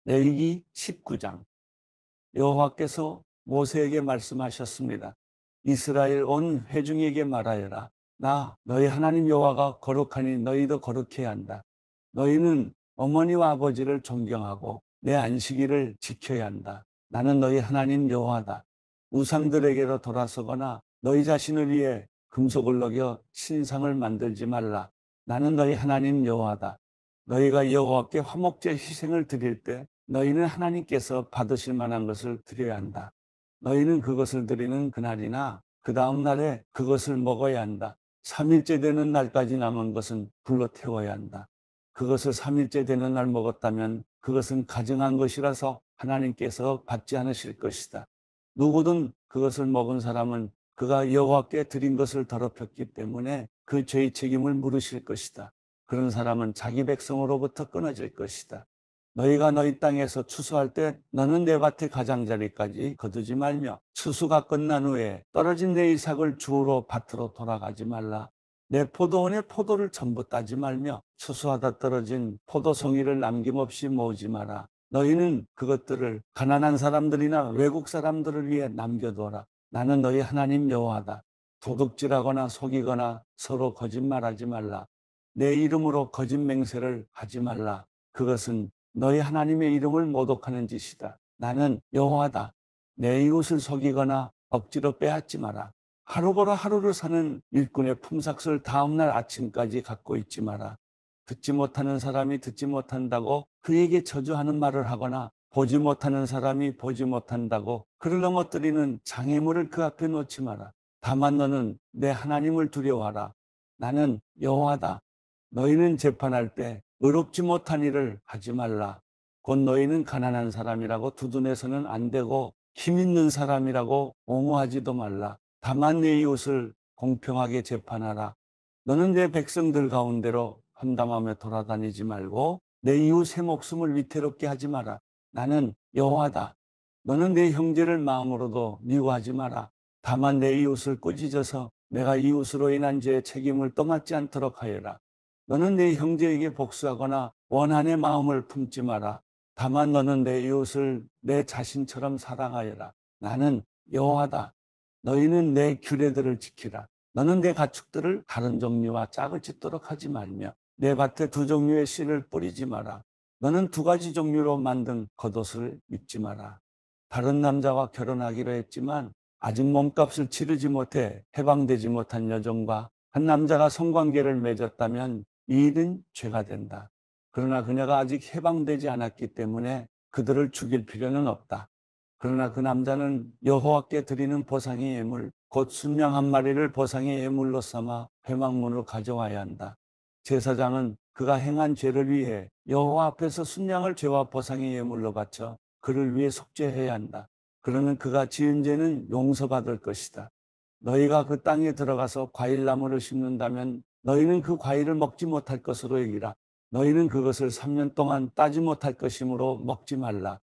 레위기 19장. 여호와께서 모세에게 말씀하셨습니다. 이스라엘 온 회중에게 말하여라. 나 너희 하나님 여호와가 거룩하니 너희도 거룩해야 한다. 너희는 어머니와 아버지를 존경하고 내 안식일을 지켜야 한다. 나는 너희 하나님 여호와다. 우상들에게로 돌아서거나 너희 자신을 위해 금속을 녹여 신상을 만들지 말라. 나는 너희 하나님 여호와다. 너희가 여호와께 화목제 희생을 드릴 때 너희는 하나님께서 받으실 만한 것을 드려야 한다. 너희는 그것을 드리는 그날이나 그 다음 날에 그것을 먹어야 한다. 3일째 되는 날까지 남은 것은 불로 태워야 한다. 그것을 3일째 되는 날 먹었다면 그것은 가증한 것이라서 하나님께서 받지 않으실 것이다. 누구든 그것을 먹은 사람은 그가 여호와께 드린 것을 더럽혔기 때문에 그 죄의 책임을 물으실 것이다. 그런 사람은 자기 백성으로부터 끊어질 것이다. 너희가 너희 땅에서 추수할 때 너는 내 밭의 가장자리까지 거두지 말며 추수가 끝난 후에 떨어진 내 이삭을 주우러 밭으로 돌아가지 말라. 내 포도원의 포도를 전부 따지 말며 추수하다 떨어진 포도송이를 남김없이 모으지 마라. 너희는 그것들을 가난한 사람들이나 외국 사람들을 위해 남겨둬라. 나는 너희 하나님 여호와다. 도둑질하거나 속이거나 서로 거짓말하지 말라. 내 이름으로 거짓 맹세를 하지 말라. 그것은 너희 하나님의 이름을 모독하는 짓이다. 나는 여호와다. 내 이웃을 속이거나 억지로 빼앗지 마라. 하루 벌어 하루를 사는 일꾼의 품삯을 다음날 아침까지 갖고 있지 마라. 듣지 못하는 사람이 듣지 못한다고 그에게 저주하는 말을 하거나 보지 못하는 사람이 보지 못한다고 그를 넘어뜨리는 장애물을 그 앞에 놓지 마라. 다만 너는 내 하나님을 두려워하라. 나는 여호와다. 너희는 재판할 때 의롭지 못한 일을 하지 말라. 곧 너희는 가난한 사람이라고 두둔해서는 안 되고 힘 있는 사람이라고 옹호하지도 말라. 다만 내 이웃을 공평하게 재판하라. 너는 내 백성들 가운데로 험담하며 돌아다니지 말고 내 이웃의 목숨을 위태롭게 하지 마라. 나는 여호와다. 너는 내 형제를 마음으로도 미워하지 마라. 다만 내 이웃을 꾸짖어서 내가 이웃으로 인한 죄의 책임을 떠맡지 않도록 하여라. 너는 내 형제에게 복수하거나 원한의 마음을 품지 마라. 다만 너는 내 이웃을 내 자신처럼 사랑하여라. 나는 여호와다. 너희는 내 규례들을 지키라. 너는 내 가축들을 다른 종류와 짝을 짓도록 하지 말며 내 밭에 두 종류의 씨를 뿌리지 마라. 너는 두 가지 종류로 만든 겉옷을 입지 마라. 다른 남자와 결혼하기로 했지만 아직 몸값을 치르지 못해 해방되지 못한 여종과 한 남자가 성관계를 맺었다면 이 일은 죄가 된다. 그러나 그녀가 아직 해방되지 않았기 때문에 그들을 죽일 필요는 없다. 그러나 그 남자는 여호와께 드리는 보상의 예물, 곧 순양 한 마리를 보상의 예물로 삼아 회막문으로 가져와야 한다. 제사장은 그가 행한 죄를 위해 여호와 앞에서 순양을 죄와 보상의 예물로 바쳐 그를 위해 속죄해야 한다. 그러면 그가 지은 죄는 용서받을 것이다. 너희가 그 땅에 들어가서 과일나무를 심는다면 너희는 그 과일을 먹지 못할 것으로 여기라. 너희는 그것을 3년 동안 따지 못할 것이므로 먹지 말라.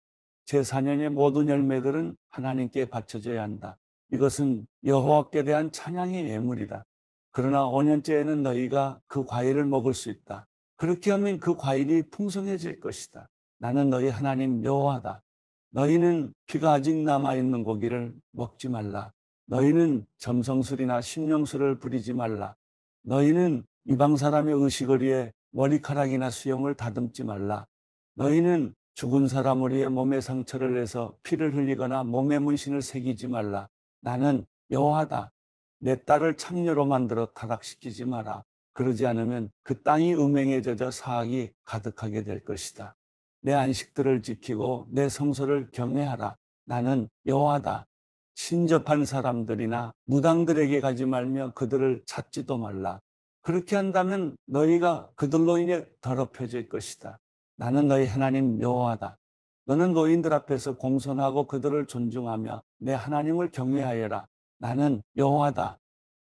제4년의 모든 열매들은 하나님께 바쳐져야 한다. 이것은 여호와께 대한 찬양의 예물이다. 그러나 5년째에는 너희가 그 과일을 먹을 수 있다. 그렇게 하면 그 과일이 풍성해질 것이다. 나는 너희 하나님 여호와다. 너희는 피가 아직 남아있는 고기를 먹지 말라. 너희는 점성술이나 심령술을 부리지 말라. 너희는 이방 사람의 의식을 위해 머리카락이나 수염을 다듬지 말라. 너희는 죽은 사람을 위해 몸에 상처를 내서 피를 흘리거나 몸에 문신을 새기지 말라. 나는 여호와다. 내 딸을 창녀로 만들어 타락시키지 마라. 그러지 않으면 그 땅이 음행에 젖어 사악이 가득하게 될 것이다. 내 안식들을 지키고 내 성소를 경외하라. 나는 여호와다. 신접한 사람들이나 무당들에게 가지 말며 그들을 찾지도 말라. 그렇게 한다면 너희가 그들로 인해 더럽혀질 것이다. 나는 너희 하나님 여호와다. 너는 노인들 앞에서 공손하고 그들을 존중하며 내 하나님을 경외하여라. 나는 여호와다.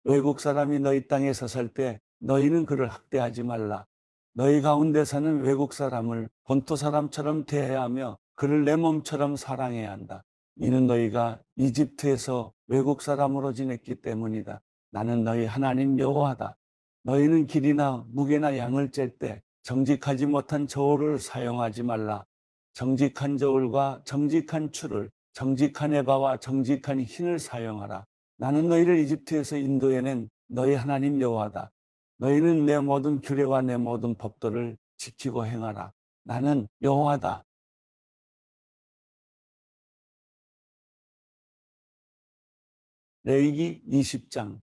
외국 사람이 너희 땅에 서살 때 너희는 그를 학대하지 말라. 너희 가운데 사는 외국 사람을 본토 사람처럼 대해야 하며 그를 내 몸처럼 사랑해야 한다. 이는 너희가 이집트에서 외국 사람으로 지냈기 때문이다. 나는 너희 하나님 여호와다. 너희는 길이나 무게나 양을 잴 때 정직하지 못한 저울을 사용하지 말라. 정직한 저울과 정직한 추를, 정직한 에바와 정직한 흰을 사용하라. 나는 너희를 이집트에서 인도해낸 너희 하나님 여호와다. 너희는 내 모든 규례와 내 모든 법도를 지키고 행하라. 나는 여호와다. 레위기 20장.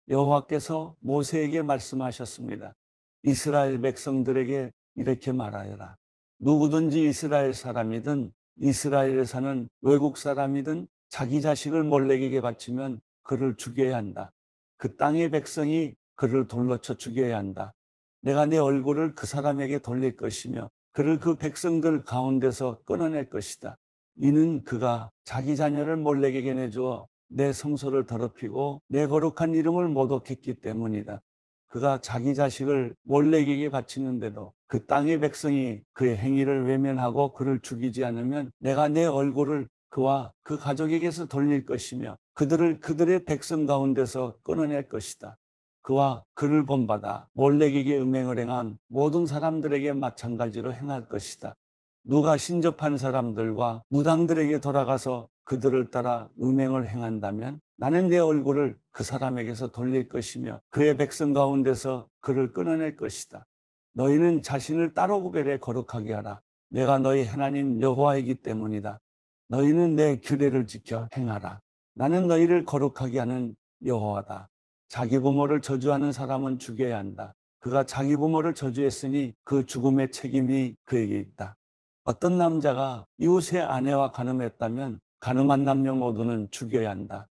여호와께서 모세에게 말씀하셨습니다. 이스라엘 백성들에게 이렇게 말하여라. 누구든지 이스라엘 사람이든 이스라엘에 사는 외국 사람이든 자기 자식을 몰렉에게 바치면 그를 죽여야 한다. 그 땅의 백성이 그를 돌로 쳐 죽여야 한다. 내가 내 얼굴을 그 사람에게 돌릴 것이며 그를 그 백성들 가운데서 끊어낼 것이다. 이는 그가 자기 자녀를 몰렉에게 내주어 내 성소를 더럽히고 내 거룩한 이름을 모독했기 때문이다. 그가 자기 자식을 몰렉에게 바치는데도 그 땅의 백성이 그의 행위를 외면하고 그를 죽이지 않으면 내가 내 얼굴을 그와 그 가족에게서 돌릴 것이며 그들을 그들의 백성 가운데서 끊어낼 것이다. 그와 그를 본받아 몰렉에게 음행을 행한 모든 사람들에게 마찬가지로 행할 것이다. 누가 신접한 사람들과 무당들에게 돌아가서 그들을 따라 음행을 행한다면 나는 내 얼굴을 그 사람에게서 돌릴 것이며 그의 백성 가운데서 그를 끊어낼 것이다. 너희는 자신을 따로 구별해 거룩하게 하라. 내가 너희 하나님 여호와이기 때문이다. 너희는 내 규례를 지켜 행하라. 나는 너희를 거룩하게 하는 여호와다. 자기 부모를 저주하는 사람은 죽여야 한다. 그가 자기 부모를 저주했으니 그 죽음의 책임이 그에게 있다. 어떤 남자가 이웃의 아내와 간음했다면 간음한 남녀 모두는 죽여야 한다.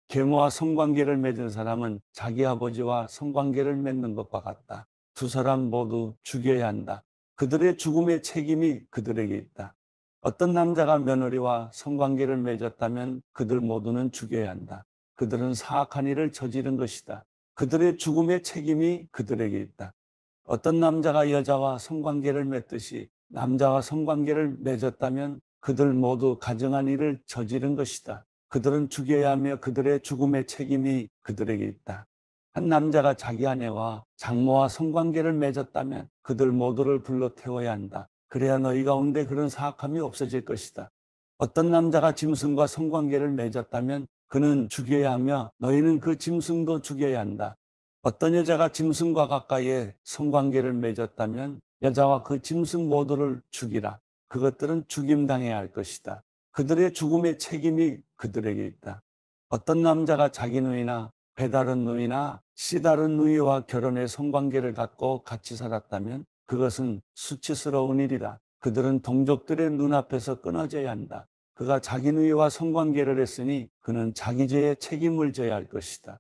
계모와 성관계를 맺은 사람은 자기 아버지와 성관계를 맺는 것과 같다. 두 사람 모두 죽여야 한다. 그들의 죽음의 책임이 그들에게 있다. 어떤 남자가 며느리와 성관계를 맺었다면 그들 모두는 죽여야 한다. 그들은 사악한 일을 저지른 것이다. 그들의 죽음의 책임이 그들에게 있다. 어떤 남자가 여자와 성관계를 맺듯이 남자와 성관계를 맺었다면 그들 모두 가증한 일을 저지른 것이다. 그들은 죽여야 하며 그들의 죽음의 책임이 그들에게 있다. 한 남자가 자기 아내와 장모와 성관계를 맺었다면 그들 모두를 불러 태워야 한다. 그래야 너희 가운데 그런 사악함이 없어질 것이다. 어떤 남자가 짐승과 성관계를 맺었다면 그는 죽여야 하며 너희는 그 짐승도 죽여야 한다. 어떤 여자가 짐승과 가까이에 성관계를 맺었다면 여자와 그 짐승 모두를 죽이라. 그것들은 죽임당해야 할 것이다. 그들의 죽음의 책임이 그들에게 있다. 어떤 남자가 자기 누이나 배다른 누이나 씨다른 누이와 결혼해 성관계를 갖고 같이 살았다면 그것은 수치스러운 일이다. 그들은 동족들의 눈앞에서 끊어져야 한다. 그가 자기 누이와 성관계를 했으니 그는 자기 죄에 책임을 져야 할 것이다.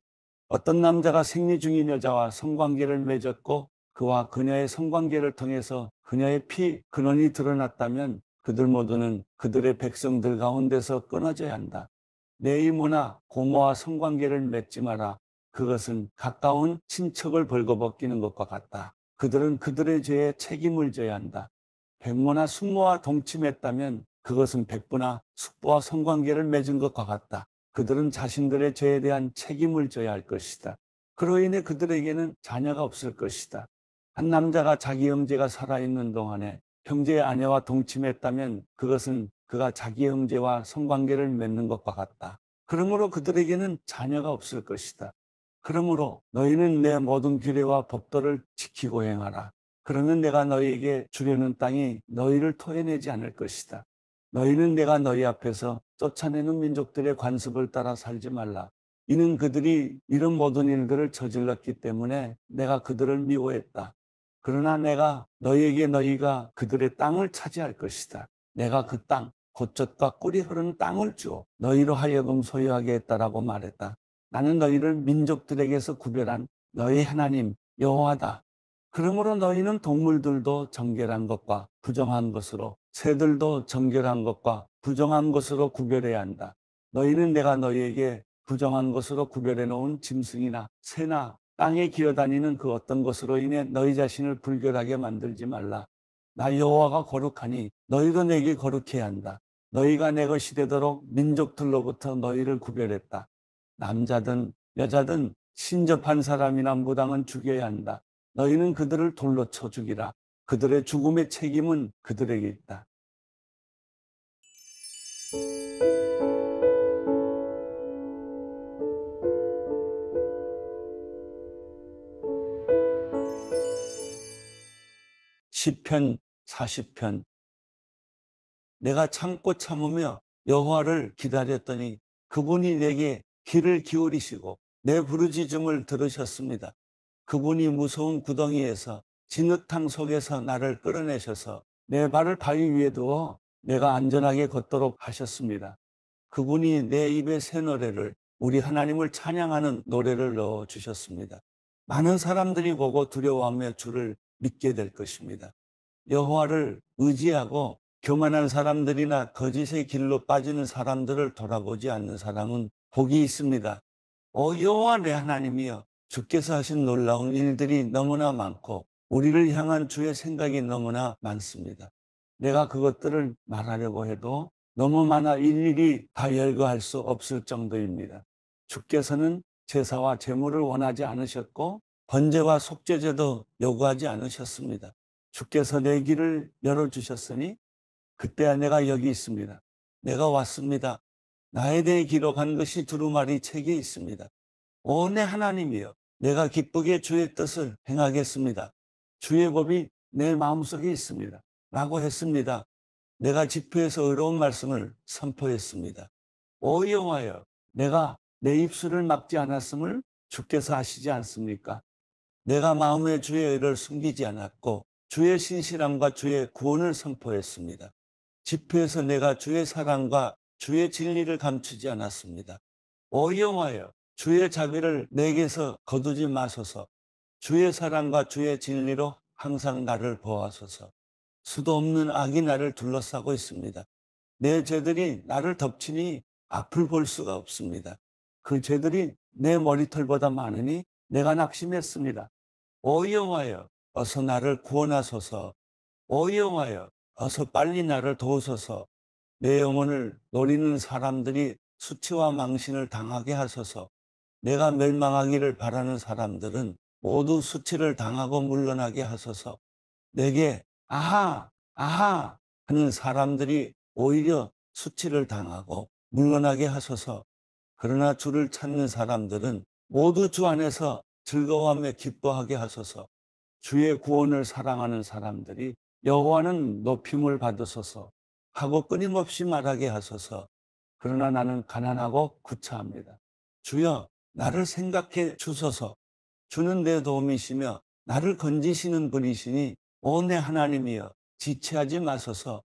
어떤 남자가 생리 중인 여자와 성관계를 맺었고 그와 그녀의 성관계를 통해서 그녀의 피 근원이 드러났다면 그들 모두는 그들의 백성들 가운데서 끊어져야 한다. 내 이모나 고모와 성관계를 맺지 마라. 그것은 가까운 친척을 벌거벗기는 것과 같다. 그들은 그들의 죄에 책임을 져야 한다. 백모나 숙모와 동침했다면 그것은 백부나 숙부와 성관계를 맺은 것과 같다. 그들은 자신들의 죄에 대한 책임을 져야 할 것이다. 그로 인해 그들에게는 자녀가 없을 것이다. 한 남자가 자기 형제가 살아있는 동안에 형제의 아내와 동침했다면 그것은 그가 자기 형제와 성관계를 맺는 것과 같다. 그러므로 그들에게는 자녀가 없을 것이다. 그러므로 너희는 내 모든 규례와 법도를 지키고 행하라. 그러면 내가 너희에게 주려는 땅이 너희를 토해내지 않을 것이다. 너희는 내가 너희 앞에서 쫓아내는 민족들의 관습을 따라 살지 말라. 이는 그들이 이런 모든 일들을 저질렀기 때문에 내가 그들을 미워했다. 그러나 내가 너희에게 너희가 그들의 땅을 차지할 것이다. 내가 그 땅, 곧 젖과 꿀이 흐르는 땅을 주어 너희로 하여금 소유하게 했다라고 말했다. 나는 너희를 민족들에게서 구별한 너희 하나님 여호와다. 그러므로 너희는 동물들도 정결한 것과 부정한 것으로 새들도 정결한 것과 부정한 것으로 구별해야 한다. 너희는 내가 너희에게 부정한 것으로 구별해 놓은 짐승이나 새나 땅에 기어다니는 그 어떤 것으로 인해 너희 자신을 불결하게 만들지 말라. 나 여호와가 거룩하니 너희도 내게 거룩해야 한다. 너희가 내 것이 되도록 민족들로부터 너희를 구별했다. 남자든 여자든 신접한 사람이나 무당은 죽여야 한다. 너희는 그들을 돌로 쳐 죽이라. 그들의 죽음의 책임은 그들에게 있다. 시편 40편. 내가 참고 참으며 여호와를 기다렸더니 그분이 내게 귀를 기울이시고 내 부르짖음을 들으셨습니다. 그분이 무서운 구덩이에서 진흙탕 속에서 나를 끌어내셔서 내 발을 바위 위에 두어 내가 안전하게 걷도록 하셨습니다. 그분이 내 입에 새 노래를, 우리 하나님을 찬양하는 노래를 넣어 주셨습니다. 많은 사람들이 보고 두려워하며 주를 믿게 될 것입니다. 여호와를 의지하고 교만한 사람들이나 거짓의 길로 빠지는 사람들을 돌아보지 않는 사람은 복이 있습니다. 여호와 내 하나님이여, 주께서 하신 놀라운 일들이 너무나 많고 우리를 향한 주의 생각이 너무나 많습니다. 내가 그것들을 말하려고 해도 너무 많아 일일이 다 열거할 수 없을 정도입니다. 주께서는 제사와 제물을 원하지 않으셨고 번제와 속죄제도 요구하지 않으셨습니다. 주께서 내 길을 열어주셨으니 그때야 내가 여기 있습니다. 내가 왔습니다. 나에 대해 기록한 것이 두루마리 책에 있습니다. 내 하나님이여, 내가 기쁘게 주의 뜻을 행하겠습니다. 주의 법이 내 마음속에 있습니다. 라고 했습니다. 내가 집회에서 의로운 말씀을 선포했습니다. 여호와여, 내가 내 입술을 막지 않았음을 주께서 아시지 않습니까? 내가 마음에 주의 의를 숨기지 않았고 주의 신실함과 주의 구원을 선포했습니다. 집회에서 내가 주의 사랑과 주의 진리를 감추지 않았습니다. 여호와여, 주의 자비를 내게서 거두지 마소서. 주의 사랑과 주의 진리로 항상 나를 보호하소서. 수도 없는 악이 나를 둘러싸고 있습니다. 내 죄들이 나를 덮치니 앞을 볼 수가 없습니다. 그 죄들이 내 머리털보다 많으니 내가 낙심했습니다. 여호와여, 어서 나를 구원하소서. 여호와여, 어서 빨리 나를 도우소서. 내 영혼을 노리는 사람들이 수치와 망신을 당하게 하소서. 내가 멸망하기를 바라는 사람들은 모두 수치를 당하고 물러나게 하소서. 내게 아하, 아하 하는 사람들이 오히려 수치를 당하고 물러나게 하소서. 그러나 주를 찾는 사람들은 모두 주 안에서 즐거워하며 기뻐하게 하소서. 주의 구원을 사랑하는 사람들이 여호와는 높임을 받으소서 하고 끊임없이 말하게 하소서. 그러나 나는 가난하고 구차합니다. 주여, 나를 생각해 주소서. 주는 내 도움이시며 나를 건지시는 분이시니 내 하나님이여, 지체하지 마소서.